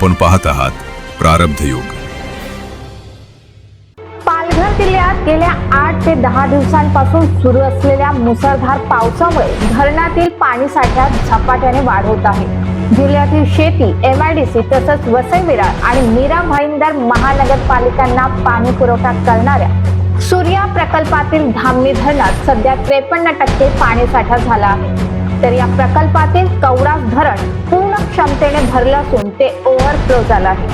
आपण पाहत आहात प्रारब्ध युग. पालघर जिल्ह्यात गेल्या 8 ते 10 दिवसांपासून सुरू असलेल्या मुसळधार पावसामुळे धरणातील पाणी साठ्यात झपाट्याने वाढ होत आहे. जिल्ह्यातील शेती, MIDC तसंच वसई विरार आणि मीरा भाईंदर महानगरपालिकांना पाणी पुरवठा करणाऱ्या सूर्या प्रकल्पातील धामणी धरणात सध्या 53% पाणी साठा झाला आहे. तर या प्रकल्पातील कवडा धरण पूर्ण क्षमतेने भरलं असून ते ओव्हरफ्लो झालं आहे.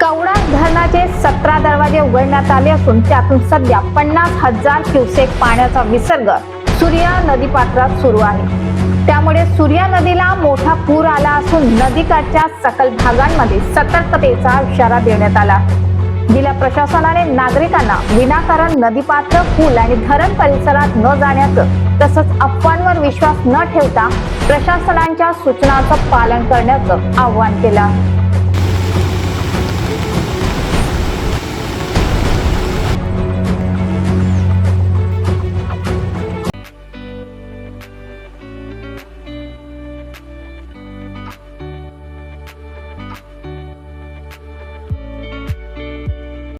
कवडा धरणाचे 17 दरवाजे उघडण्यात आले असून त्यातून सध्या 50,000 क्युसेक पाण्याचा विसर्ग सूर्या नदीपात्रात सुरू आहे. त्यामुळे सूर्या नदीला मोठा पूर आला असून नदीकाठच्या सखल भागांमध्ये सतर्कतेचा इशारा देण्यात आला. जिल्हा प्रशासनाने नागरिकांना विनाकारण नदीपात्र, पूल आणि धरण परिसरात न जाण्याचं तसंच अफवांवर विश्वास न ठेवता प्रशासनाच्या सूचनांचं पालन करण्याचं आवाहन केलं आहे.